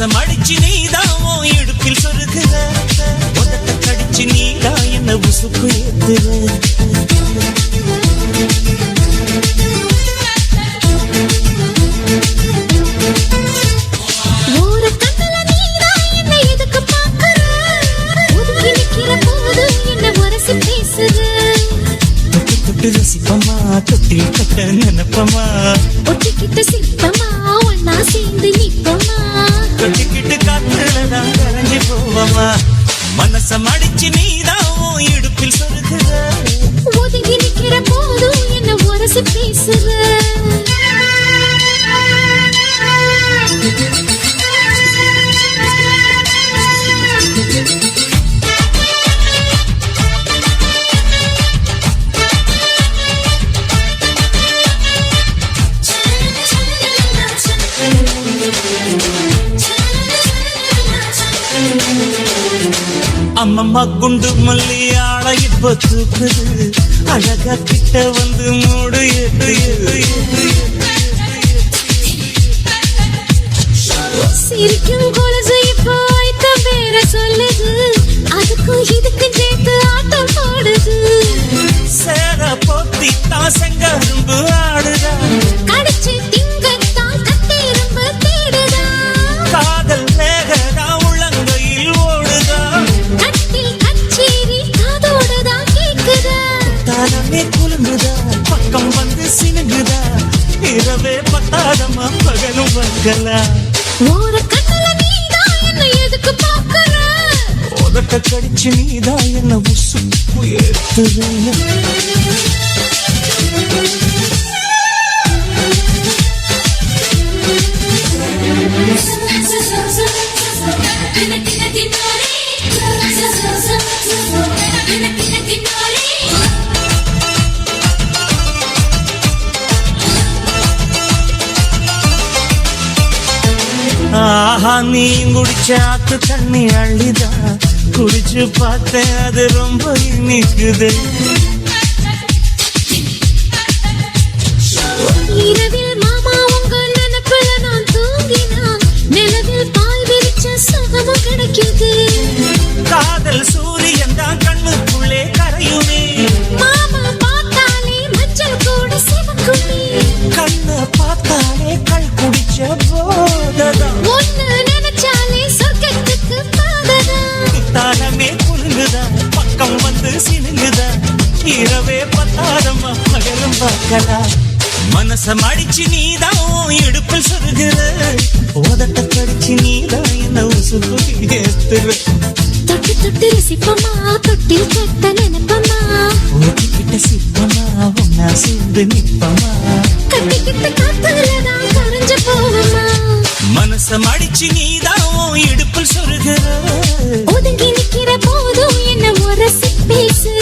மடிச்சு நீதாவோ இடுப்பில் சொருகுற உதட்ட கடிச்சு நீதா என்ன உசுக்கு ஏத்துற ஒரு கண்ணல நீதா என்ன எதுக்கு பாக்குற ஒதுங்கி நிக்கிற போது என்ன வரசி பேசுற தொட்டு தொட்டு ரசிப்பமா தொட்டில் கட்ட நினைப்பமா ஒட்டிக்கிட்ட சிற்பமா ஒன்னா சேர்ந்து நிப்பமா கொட்டிக்கிட்டு காத்துலதான் கரைஞ்சு போவமா மனச மடிச்சு நீதாவோ இடுப்பில் சொருகுற ஒதுங்கி நிக்கிற போதும் என்ன உரசி பேசுற அம்மம்மா குண்டு மல்லி ஆள இப்ப தூக்குது அழகா கிட்ட வந்து மூடு சிரிக்கும் கொலுசு இப்போ வைத்த பேர சொல்லுது அதுக்கும் இதுக்கும் சேர்த்து ஆட்டம் போடுது சேர போத்தி தான் செங்கரும்பு ஆடுதா கடிச்சு திங்கத்தான் கட்டெரும்பு தேடுதா காதல் வேகதா உள்ளங்கையில் ஓடுதா கட்டில் கச்சேரி காதோடுதான் கேக்குதா தானமே குலுங்குதா பக்கம் வந்து சினுங்குதா இரவே பத்தாதமா பகலும் வங்கலா ஒரு கண்ணல நீதா என்ன எதுக்கு பாக்குற உதட்ட கடிச்சு நீதா என்ன உசுப்பு ஏத்துற ஆஹா நீ குடிச்ச ஆத்து தண்ணி அள்ளிதா குடிச்சு பார்த்தேன் அது ரொம்ப இனிக்குது இரவில் மாமா உங்க நினைப்புல நான் தூங்கினான் நிலவில் பால் விரிச்ச சுகமும் கிடைக்குது காதல் சூரியன் தான் கண்ணுக்குள்ளே கரையுமே மாமா பார்த்தாலே மஞ்சள் கூட சிவக்குமே கண்ண பார்த்தாலே கள் குடிச்ச போததா ஒன்னு நினைச்சாலே சொர்க்கத்துக்கு பாததா தானமே குலுங்குதா பக்கம் வந்து சினுங்குதா இரவே பத்தாதம்மா பகலும் பார்க்கலாம் மனச மடிச்சு நீதான் இடுப்பில் சொருகிற உதட்ட கடிச்சு நீதான் என்ன உசுப்பு ஏத்துற தொட்டு தொட்டு ரசிப்பமா தொட்டில் கட்ட நினைப்பமா ஓட்டிக்கிட்ட சிப்பமா ஒன்னா சேர்ந்து நிப்பமா கட்டிக்கிட்ட காத்துலதான் கரைஞ்சு போவமா மனச மடிச்சு நீதான் இடுப்பில் சொருகிற ஒதுங்கி நிக்கிற போதும் என்ன உரசி பேசு